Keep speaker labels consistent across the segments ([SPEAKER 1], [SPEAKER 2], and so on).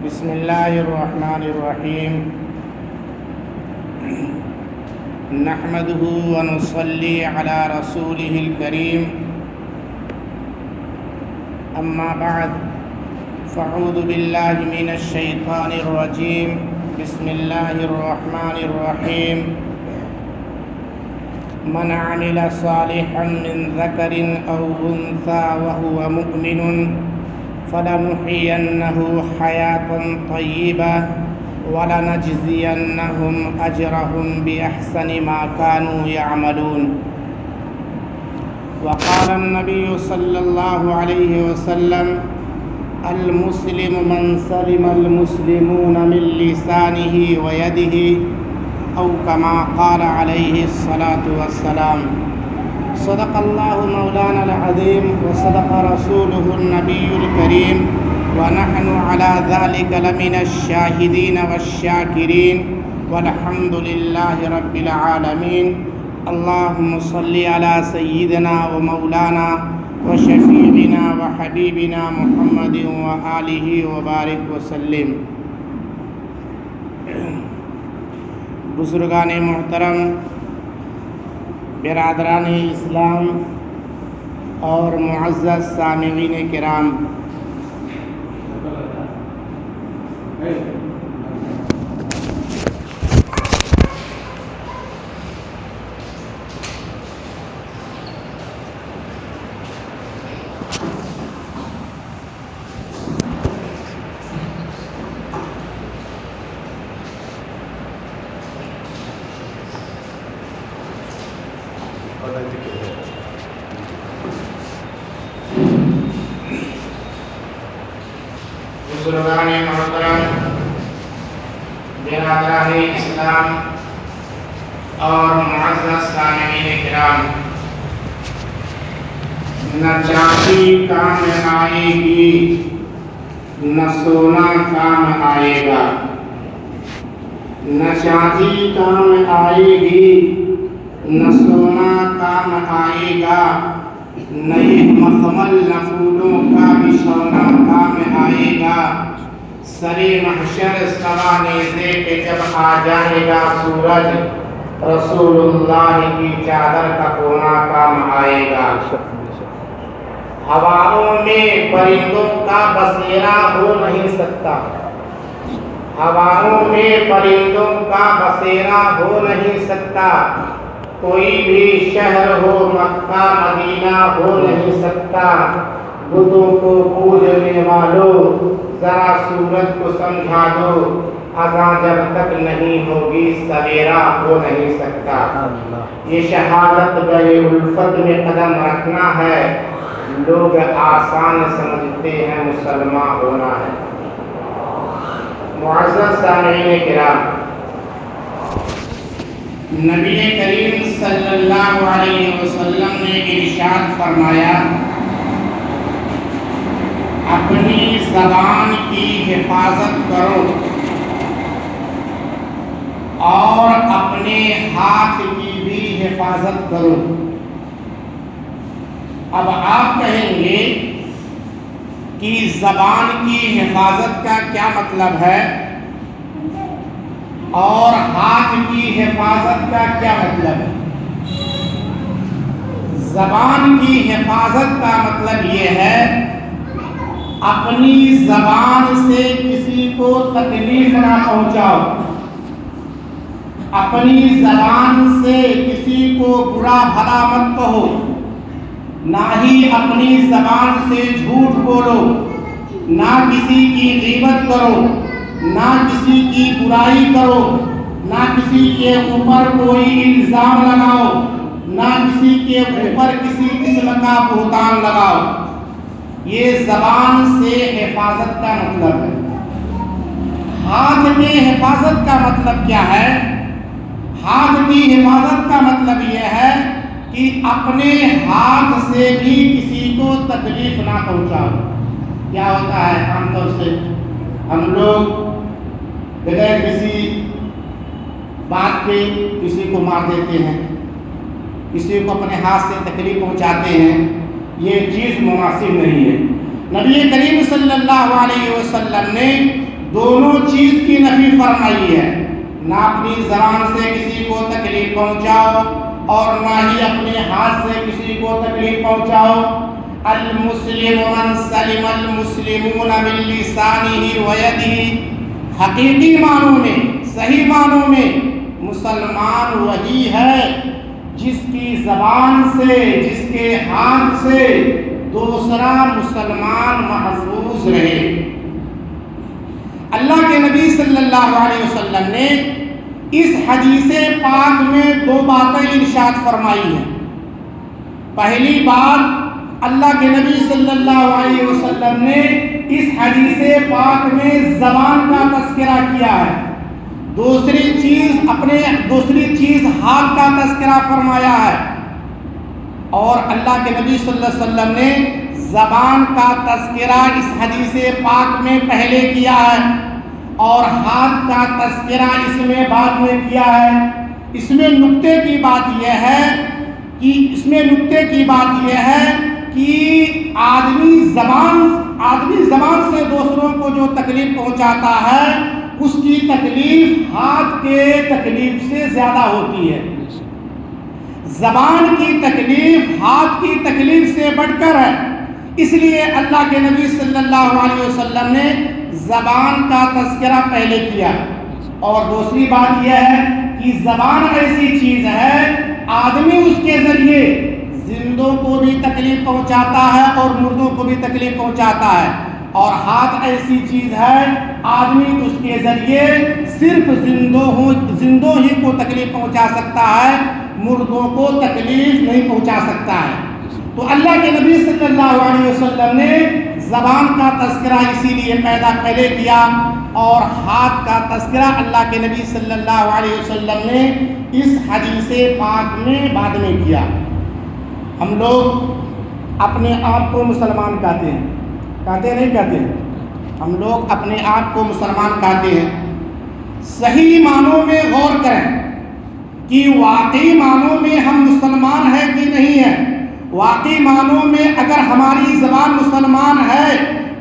[SPEAKER 1] بسم اللہ الرحمن الرحیم نحمده ونصلی علی رسولہ الکریم اما بعد فاعوذ باللہ من الشیطان الرجیم بسم اللہ الرحمن الرحیم من عمل صالحا من ذکر او انثى وهو مؤمن فلنحيينه حياة طيبة ولنجزينهم أجرهم بأحسن ما كانوا يعملون. وقال النبي صلى الله عليه وسلم المسلم من سلم المسلمون من لسانه ويده أو كما قال عليه الصلاة والسلام. صدق اللہ مولانا العظیم وصدق رسولہ النبی الکریم ونحن على ذلك لمن الشاہدین والشاکرین والحمد للہ رب العالمین. اللہم صل علی سیدنا ومولانا وشفیعنا وحبیبنا محمد وآلہ وبارک وسلم. بزرگان محترم، برادران اسلام اور معزز سامعین کرام، بزرگان محترم، برادران اسلام اور معزز سامعین کرام، نہ چاندی کام آئے گی نہ سونا کام آئے گا. نہ چاندی کام آئے گی نہ سونا کام آئے گا، نہ یہ مخمل نہ پھولوں کا بچھونا کام آئے گا. سرے محشر سوا نیزے پہ جب آ جائے گا سورج، رسول اللہ کی چادر کا کونا کام آئے گا. ہواؤں میں پرندوں کا بسیرا ہو نہیں سکتا، ہواؤں میں پرندوں کا بسیرا ہو نہیں سکتا. کوئی بھی شہر ہو مکہ مدینہ ہو نہیں سکتا. بتوں کو پوجنے والوں ذرا سورج کو سمجھا دو، اذاں جب تک نہیں ہوگی سویرا ہو نہیں سکتا. یہ شہادت گئے الفت میں قدم رکھنا ہے. لوگ آسان سمجھتے ہیں مسلمان ہونا ہے. معزز سامعین کرام، نبی کریم صلی اللہ علیہ وسلم نے ارشاد فرمایا، اپنی زبان کی حفاظت کرو اور اپنے ہاتھ کی بھی حفاظت کرو. اب آپ کہیں گے کہ زبان کی حفاظت کا کیا مطلب ہے اور ہاتھ کی حفاظت کا کیا مطلب ہے؟ زبان کی حفاظت کا مطلب یہ ہے اپنی زبان سے کسی کو تکلیف نہ پہنچاؤ، اپنی زبان سے کسی کو برا بھلا مت کہو، نہ ہی اپنی زبان سے جھوٹ بولو، نہ کسی کی غیبت کرو، نہ کسی کی برائی کرو، نہ کسی کے اوپر کوئی الزام لگاؤ، نہ کسی کے اوپر کسی قسم کا بہتان لگاؤ. یہ زبان سے حفاظت کا مطلب ہے. ہاتھ کی حفاظت کا مطلب کیا ہے؟ ہاتھ کی حفاظت کا مطلب یہ ہے کہ اپنے ہاتھ سے بھی کسی کو تکلیف نہ پہنچاؤ. کیا ہوتا ہے عام طور سے ہم لوگ بغیر کسی بات پہ کسی کو مار دیتے ہیں، کسی کو اپنے ہاتھ سے تکلیف پہنچاتے ہیں. یہ چیز مناسب نہیں ہے. نبی کریم صلی اللہ علیہ وسلم نے دونوں چیز کی نفی فرمائی ہے، نہ اپنی زبان سے کسی کو تکلیف پہنچاؤ اور نہ ہی اپنے ہاتھ سے کسی کو تکلیف پہنچاؤ۔ المسلم من سلم المسلمون من لسانہ ویدہ، حقیقی معنوں میں، صحیح معنوں میں مسلمان وہی ہے جس کی زبان سے، جس کے ہاتھ سے دوسرا مسلمان محفوظ رہے۔ اللہ کے نبی صلی اللہ علیہ وسلم نے اس حدیث پاک میں دو باتیں ارشاد فرمائی ہیں۔ پہلی بات، اللہ کے نبی صلی اللہ علیہ وسلم نے اس حدیث پاک میں زبان کا تذکرہ کیا ہے۔ دوسری چیز حال کا تذکرہ فرمایا ہے، اور اللہ کے نبی صلی اللہ علیہ وسلم نے زبان کا تذکرہ اس حدیث پاک میں پہلے کیا ہے اور ہاتھ کا تذکرہ اس میں بعد میں کیا ہے۔ اس میں نکتے کی بات یہ ہے کہ آدمی زبان سے دوسروں کو جو تکلیف پہنچاتا ہے اس کی تکلیف ہاتھ کے تکلیف سے زیادہ ہوتی ہے۔ زبان کی تکلیف ہاتھ کی تکلیف سے بڑھ کر ہے، اس لیے اللہ کے نبی صلی اللہ علیہ وسلم نے زبان کا تذکرہ پہلے کیا۔ اور دوسری بات یہ ہے کہ زبان ایسی چیز ہے، آدمی اس کے ذریعے زندوں کو بھی تکلیف پہنچاتا ہے اور مردوں کو بھی تکلیف پہنچاتا ہے، اور ہاتھ ایسی چیز ہے، آدمی اس کے ذریعے صرف زندوں ہی کو تکلیف پہنچا سکتا ہے، مردوں کو تکلیف نہیں پہنچا سکتا ہے۔ تو اللہ کے نبی صلی اللہ علیہ وسلم نے زبان کا تذکرہ اسی لیے پہلے کیا، اور ہاتھ کا تذکرہ اللہ کے نبی صلی اللہ علیہ وسلم نے اس حدیث پاک میں بعد میں کیا۔ ہم لوگ اپنے آپ کو مسلمان کہتے ہیں، نہیں کہتے ہیں؟ ہم لوگ اپنے آپ کو مسلمان کہتے ہیں۔ صحیح معنوں میں غور کریں کہ واقعی معنوں میں ہم مسلمان ہیں کہ نہیں ہیں۔ واقعی معنوں میں اگر ہماری زبان مسلمان ہے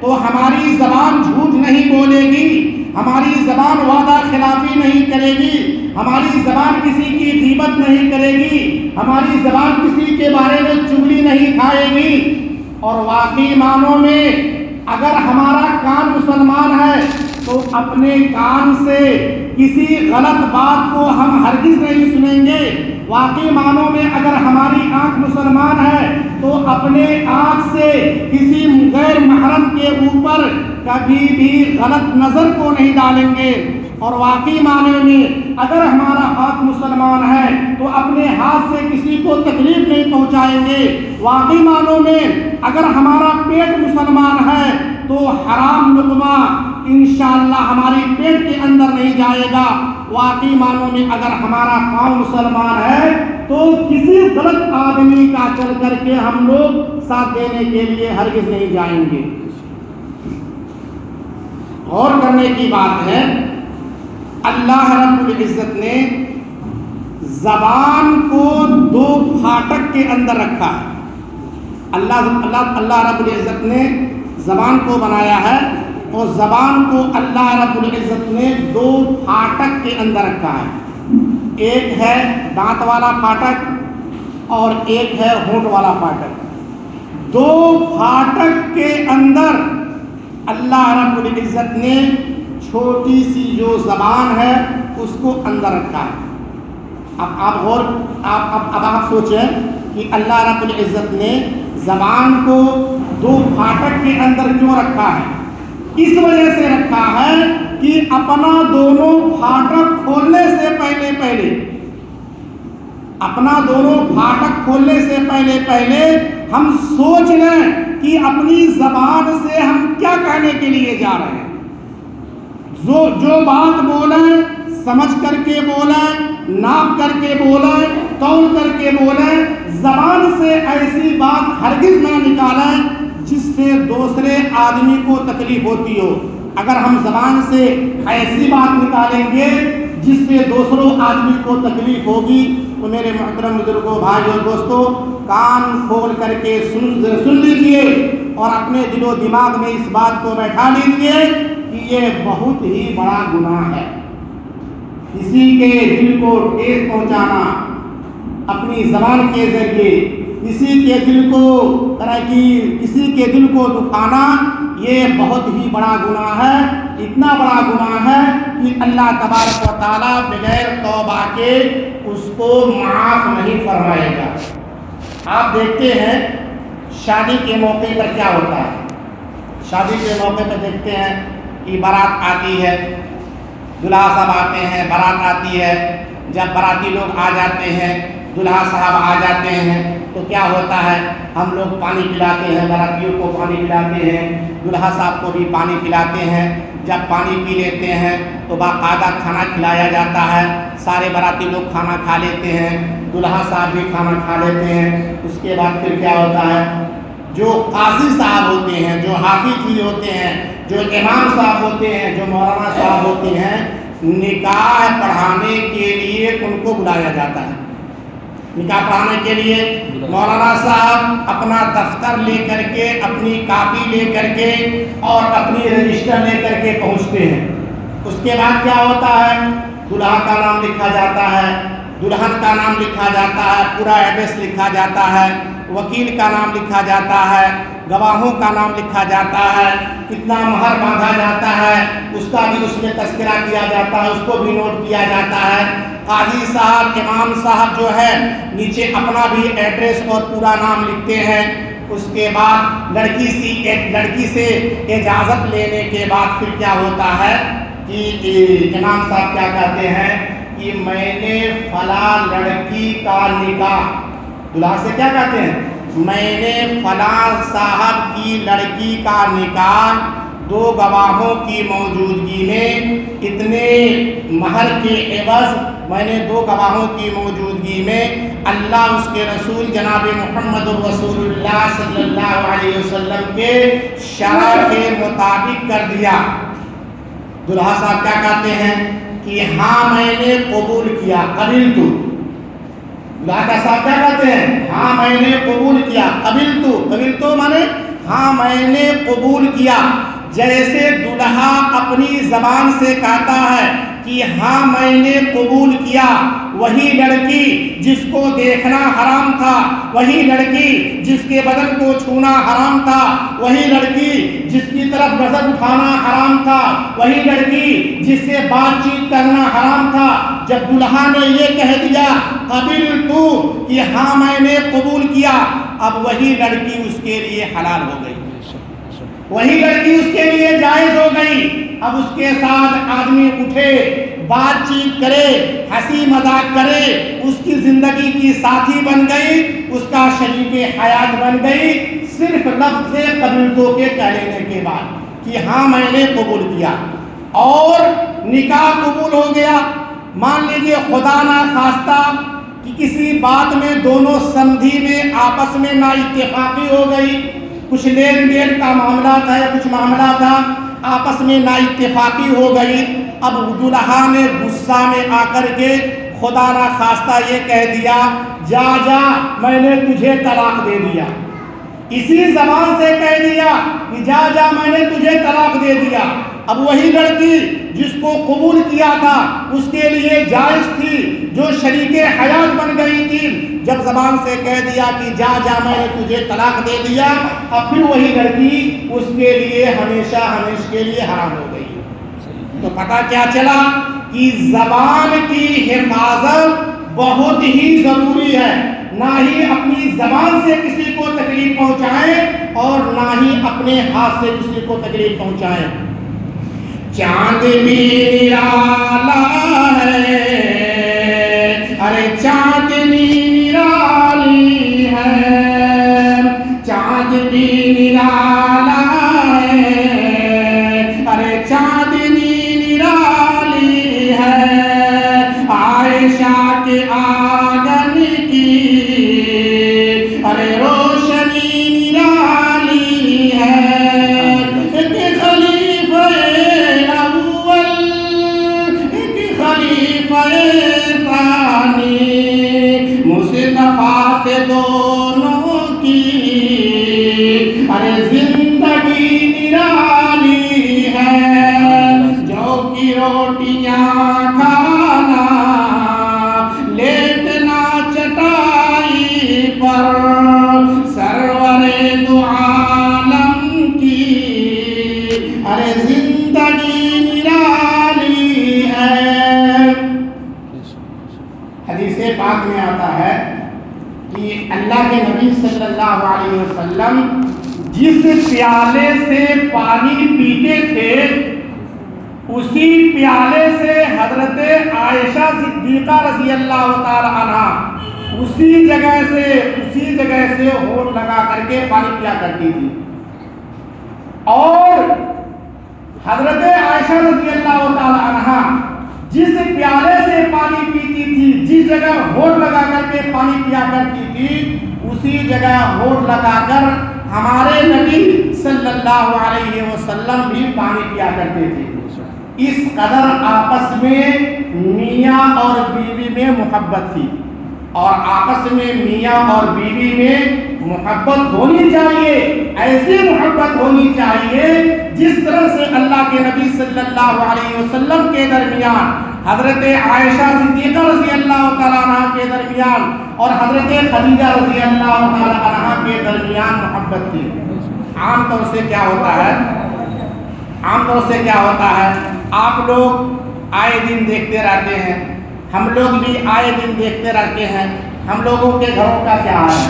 [SPEAKER 1] تو ہماری زبان جھوٹ نہیں بولے گی، ہماری زبان وعدہ خلافی نہیں کرے گی، ہماری زبان کسی کی غیبت نہیں کرے گی، ہماری زبان کسی کے بارے میں چغلی نہیں کھائے گی۔ اور واقعی معنوں میں اگر ہمارا کان مسلمان ہے تو اپنے کان سے کسی غلط بات کو ہم ہرگز نہیں سنیں گے۔ واقعی معنوں میں اگر ہماری آنکھ مسلمان ہے تو اپنے آنکھ سے کسی غیر محرم کے اوپر کبھی بھی غلط نظر کو نہیں ڈالیں گے۔ اور واقعی معنی میں اگر ہمارا ہاتھ مسلمان ہے تو اپنے ہاتھ سے کسی کو تکلیف نہیں پہنچائیں گے۔ واقعی معنوں میں اگر ہمارا پیٹ مسلمان ہے تو حرام لقمہ انشاءاللہ ہماری پیٹ کے اندر نہیں جائے گا۔ واقعی معنوں میں اگر ہمارا پاؤں مسلمان ہے تو کسی غلط آدمی کا چل کر کے ہم لوگ ساتھ دینے کے لیے ہرگز نہیں جائیں گے۔ غور کرنے کی بات ہے، اللہ رب العزت نے زبان کو دو پھاٹک کے اندر رکھا ہے۔ اللہ رب العزت نے زبان کو بنایا ہے اور زبان کو اللہ رب العزت نے دو پھاٹک کے اندر رکھا ہے۔ ایک ہے دانت والا پھاٹک اور ایک ہے ہونٹ والا پھاٹک۔ دو پھاٹک کے اندر اللہ رب العزت نے چھوٹی سی جو زبان ہے اس کو اندر رکھا ہے۔ اب آپ سوچیں کہ اللہ رب العزت نے زبان کو دو پھاٹک کے اندر کیوں رکھا ہے؟ اس وجہ سے رکھا ہے کہ اپنا دونوں پھاٹک کھولنے سے پہلے ہم سوچ لیں کہ اپنی زبان سے ہم کیا کہنے کے لیے جا رہے ہیں۔ جو بات بولیں سمجھ کر کے بولیں، ناپ کر کے بولیں، تول کر کے بولیں۔ زبان سے ایسی بات ہرگز نہ نکالیں جس سے دوسرے آدمی کو تکلیف ہوتی ہو۔ اگر ہم زبان سے ایسی بات نکالیں گے جس سے دوسروں آدمی کو تکلیف ہوگی تو میرے محترم بزرگوں، بھائیوں اور دوستوں، کان کھول کر کے سن لیجئے اور اپنے دل و دماغ میں اس بات کو بیٹھا لیجئے کہ یہ بہت ہی بڑا گناہ ہے۔ کسی کے دل کو ٹھیس پہنچانا اپنی زبان کے ذریعے، کسی کے دل کو دکھانا، یہ بہت ہی بڑا گناہ ہے۔ اتنا بڑا گناہ ہے کہ اللہ تبارک و تعالیٰ بغیر توبہ کے اس کو معاف نہیں فرمائے گا۔ آپ دیکھتے ہیں شادی کے موقع پر کیا ہوتا ہے۔ شادی کے موقع پر دیکھتے ہیں کہ بارات آتی ہے، دلہا صاحب آتے ہیں، بارات آتی ہے۔ جب باراتی لوگ آ جاتے ہیں، دلہا صاحب آ جاتے ہیں، تو کیا ہوتا ہے، ہم لوگ پانی پلاتے ہیں، باراتیوں کو پانی پلاتے ہیں، دلہا صاحب کو بھی پانی پلاتے ہیں۔ جب پانی پی لیتے ہیں تو باقاعدہ کھانا کھلایا جاتا ہے، سارے باراتی لوگ کھانا کھا لیتے ہیں، دلہا صاحب بھی کھانا کھا لیتے ہیں۔ اس کے بعد پھر کیا ہوتا ہے، جو قاضی صاحب ہوتے ہیں، جو حافظ جی ہوتے ہیں، جو امام صاحب ہوتے ہیں، جو مولانا صاحب ہوتے ہیں، نکاح پڑھانے کے لیے ان کو بلایا جاتا ہے۔ نکاح پڑھانے کے لیے مولانا صاحب اپنا دفتر لے کر کے، اپنی کاپی لے کر کے اور اپنی رجسٹر لے کر کے پہنچتے ہیں۔ اس کے بعد کیا ہوتا ہے، دلہا کا نام لکھا جاتا ہے، دلہن کا نام لکھا جاتا ہے، پورا ایڈریس لکھا جاتا ہے، وکیل کا نام لکھا جاتا ہے، گواہوں کا نام لکھا جاتا ہے، کتنا مہر باندھا جاتا ہے اس کا بھی اس میں تذکرہ کیا جاتا ہے، اس کو بھی نوٹ کیا جاتا ہے۔ قاضی صاحب، امام صاحب جو ہے نیچے اپنا بھی ایڈریس اور پورا نام لکھتے ہیں۔ اس کے بعد لڑکی سے اجازت لینے کے بعد پھر کیا ہوتا ہے کہ امام صاحب کیا کہتے ہیں کہ میں نے فلاں لڑکی کا نکاح، دلہا سے کیا کہتے ہیں، میں نے فلاں صاحب کی لڑکی کا نکاح 2 گواہوں کی موجودگی میں اتنے مہر کے عوض، میں نے 2 گواہوں کی موجودگی میں اللہ، اس کے رسول جناب محمد رسول اللہ صلی اللہ علیہ وسلم کے شرع کے مطابق کر دیا۔ دلہا صاحب کیا کہتے ہیں کہ ہاں میں نے قبول کیا، قبلت۔ دلہا صاحب کیا کہتے ہیں، ہاں میں نے قبول کیا، قبلت مانے ہاں میں نے قبول کیا۔ جیسے دلہا اپنی زبان سے کہتا ہے کہ ہاں میں نے قبول کیا، وہی لڑکی جس کو دیکھنا حرام تھا، وہی لڑکی جس کے بدن کو چھونا حرام تھا، وہی لڑکی جس کی طرف نظر اٹھانا حرام تھا، وہی لڑکی جس سے بات چیت کرنا حرام تھا، جب دلہا نے یہ کہہ دیا قبلت کہ ہاں میں نے قبول کیا، اب وہی لڑکی اس کے لیے حلال ہو گئی، وہی لڑکی اس کے لیے جائز ہو گئی۔ اب اس کے ساتھ آدمی اٹھے، بات چیت کرے، ہنسی مذاق کرے، اس کی زندگی کی ساتھی بن گئی، اس کا شریک حیات بن گئی، صرف لفظ قبلتوں کے کہہ لینے کے بعد کہ ہاں میں نے قبول کیا، اور نکاح قبول ہو گیا۔ مان لیجئے خدا نہ خواستہ کہ کسی بات میں دونوں سمدھی میں آپس میں نا اتفاقی ہو گئی، کچھ لین دین کا معاملہ تھا یا کچھ معاملہ تھا، آپس میں نا اتفاقی ہو گئی۔ اب دلہا نے غصہ میں آ کر کے خدا نہ خواستہ یہ کہہ دیا، جا میں نے تجھے طلاق دے دیا، اسی زبان سے کہہ دیا کہ جا میں نے تجھے طلاق دے دیا۔ اب وہی لڑکی جس کو قبول کیا تھا اس کے لیے جائز تھی، جو شریک حیات بن گئی تھی، جب زبان سے کہہ دیا کہ جا میں نے تجھے طلاق دے دیا، اب پھر وہی لڑکی اس کے لیے ہمیشہ کے لیے حرام ہو گئی۔ تو پتہ کیا چلا کہ زبان کی حفاظت بہت ہی ضروری ہے، نہ ہی اپنی زبان سے کسی کو تکلیف پہنچائیں اور نہ ہی اپنے ہاتھ سے کسی کو تکلیف پہنچائیں۔ چاند بھی نرالا ہے، ارے چاند نرالی ہے، چاند بھی نرالا ہے، ارے چاند نرالی ہے، عائشہ کے آنگن کی ارے روشنی نرالی ہے، ایک خلیفہ اول، ایک خلیفہ ثانی، مصطفیٰ سے دونوں کی ارے زندگی نرالی ہے، روٹیاں کھانا، لیٹنا چٹائی پر سرور دو عالم کی، ارے زندگی نرالی ہے۔ حدیث پاک میں آتا ہے کہ اللہ کے نبی صلی اللہ علیہ وسلم جس پیالے سے پانی پیتے تھے اسی پیالے سے حضرت عائشہ صدیقہ رضی اللہ تعالی عنہ اسی جگہ سے ہونٹ لگا کر کے پانی پیا کرتی تھی، اور حضرت عائشہ رضی اللہ تعالی عنہ جس پیالے سے پانی پیتی تھی، جس جگہ ہونٹ لگا کر کے پانی پیا کرتی تھی، اسی جگہ ہونٹ لگا کر ہمارے نبی صلی اللہ علیہ وسلم بھی پانی پیا کرتے تھے۔ اس قدر آپس میں میاں اور بیوی میں محبت تھی، اور آپس میں میاں اور بیوی میں محبت ہونی چاہیے، ایسی محبت ہونی چاہیے جس طرح سے اللہ کے نبی صلی اللہ علیہ وسلم کے درمیان حضرت عائشہ صدیقہ رضی اللہ تعالیٰ عنہ کے درمیان اور حضرت خدیجہ رضی اللہ تعالیٰ عنہ کے درمیان محبت تھی۔ عام طور سے کیا ہوتا ہے آپ لوگ آئے دن دیکھتے رہتے ہیں، ہم لوگ بھی آئے دن دیکھتے رہتے ہیں، ہم لوگوں کے گھروں کا کیا حال ہے؟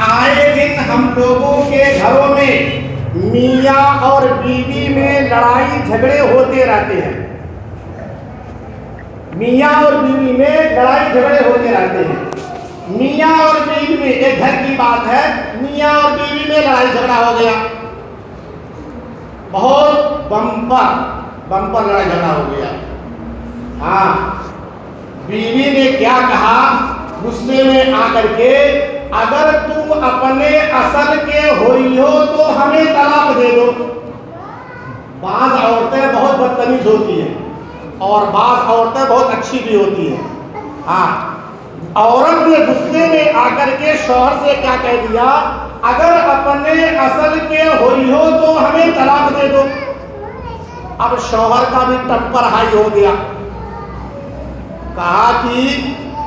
[SPEAKER 1] آئے دن ہم لوگوں کے گھروں میں میاں اور بیوی میں لڑائی جھگڑے ہوتے رہتے ہیں، میاں اور بیوی میں لڑائی جھگڑے ہوتے رہتے ہیں، میاں اور بیوی میں، ایک گھر کی بات ہے، میاں اور بیوی میں لڑائی جھگڑا ہو گیا، بہت بمپر لڑائی جھگڑا ہو گیا۔ ہاں، بیوی نے کیا کہا غصے میں آ کر کے، اگر تم اپنے اصل کے ہوئی ہو تو ہمیں طلاق دے دو۔ بعض عورتیں بہت بدتمیز ہوتی ہیں اور بعض عورتیں بہت اچھی بھی ہوتی ہیں۔ ہاں، عورت نے غصے میں آ کر کے شوہر سے کیا کہہ دیا، اگر اپنے اصل کے ہوئی ہو تو ہمیں طلاق دے دو۔ اب شوہر کا بھی ٹمپر ہائی ہو گیا، کہا کہ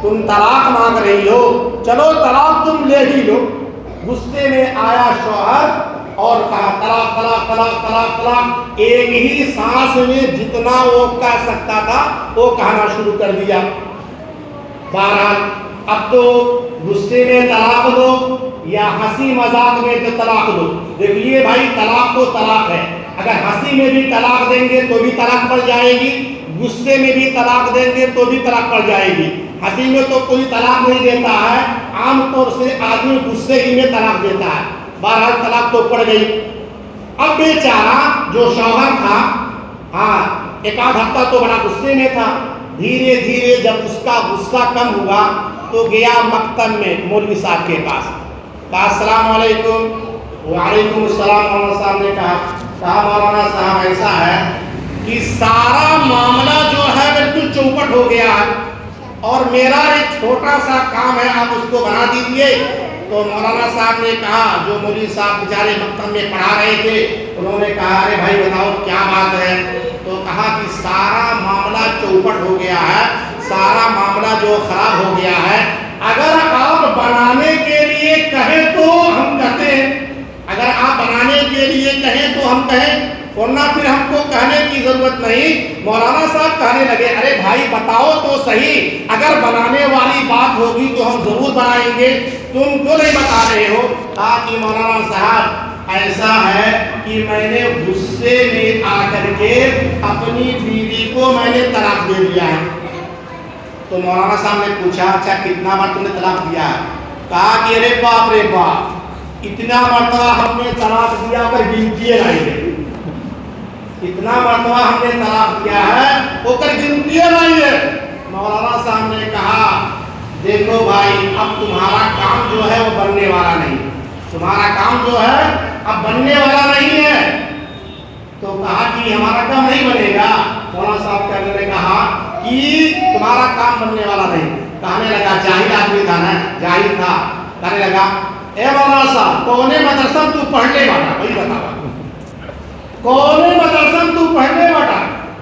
[SPEAKER 1] تم طلاق مانگ رہی ہو، چلو طلاق تم لے ہی لو۔ غصے میں آیا شوہر اور کہا طلاق طلاق طلاق طلاق طلاق، ایک ہی سانس میں جتنا وہ کہہ سکتا تھا وہ کہنا شروع کر دیا۔ بہرحال اب تو غصے میں طلاق دو یا ہنسی مذاق میں تو طلاق دو، دیکھیے بھائی طلاق تو طلاق ہے، اگر ہنسی میں بھی طلاق دیں گے تو بھی طلاق پڑ جائے گی، غصے میں بھی طلاق دیں گے تو بھی طلاق پڑ جائے گی۔ ہنسی میں تو کوئی طلاق نہیں دیتا ہے، عام طور سے آدمی غصے ہی میں طلاق دیتا ہے۔ بہرحال طلاق تو پڑ گئی۔ اب بیچارہ جو شوہر تھا، ہاں ایک آدھ ہفتہ تو بڑا غصے میں تھا، دھیرے دھیرے جب اس کا غصہ کم ہوا تو گیا مکتب میں مولوی صاحب کے پاس، کہا السلام علیکم۔ وعلیکم السلام۔ مولانا صاحب نے کہا مولانا صاحب ایسا ہے کہ سارا معاملہ جو ہے بالکل چوپٹ ہو گیا ہے اور میرا ایک چھوٹا سا کام ہے، آپ اس کو بنا دیجئے۔ تو مولانا صاحب نے کہا، جو مولوی صاحب بیچارے مکتب میں پڑھا رہے تھے، انہوں نے کہا ارے بھائی بتاؤ کیا بات ہے؟ تو کہا کہ سارا معاملہ چوپٹ ہو گیا ہے، سارا معاملہ جو خراب ہو گیا ہے، اگر آپ بنانے کے لیے کہیں تو ہم کہتے ہیں، اگر آپ بنانے کے لیے کہیں تو ہم کہیں، ورنہ پھر ہم کو کہنے کی ضرورت نہیں۔ مولانا صاحب کہنے لگے ارے بھائی بتاؤ تو صحیح، اگر بنانے والی بات ہوگی تو ہم ضرور بنائیں گے، تم کیوں نہیں بتا رہے ہو؟ کہا کہ مولانا صاحب ایسا ہے کہ میں نے غصے میں آ کر کے اپنی بیوی کو میں نے طلاق دے دیا ہے۔ تو مولانا صاحب نے پوچھا اچھا کتنا بار تم نے طلاق دیا ہے؟ کہا کہ ارے باپ رے باپ، اتنا مرتبہ ہم نے طلاق دیا کر گنتی نہیں ہے، اتنا مرتبہ ہم نے طلاق دیا ہے وہ کر گنتی نہیں ہے۔ مولانا صاحب نے کہا دیکھو بھائی اب تمہارا کام جو ہے وہ بننے والا نہیں، تمہارا کام جو ہے اب بننے والا نہیں ہے۔ تو کہا کہ ہمارا کام نہیں بنے گا۔ مولانا صاحب کہنے نے کہا کہ تمہارا کام بننے والا نہیں۔ کہنے لگا جاہل آدمی تھا نا، جاہل تھا، کہنے لگا اے مولانا صاحب کونے مدرسہ تو پڑھنے والا، وہی بتا کون مدرسہ تو پڑھنے والا،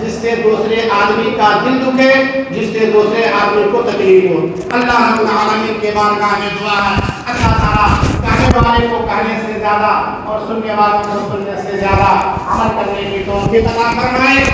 [SPEAKER 1] جس سے دوسرے آدمی کا دل دکھے، جس سے دوسرے آدمی کو تکلیف ہو۔ اللہ رب العالمین کے بارگاہ میں دعا ہے، اللہ تعالیٰ کہنے والے کو کہنے سے زیادہ اور سننے والوں کو سننے سے زیادہ عمل کرنے کی توفیق عطا فرمائے۔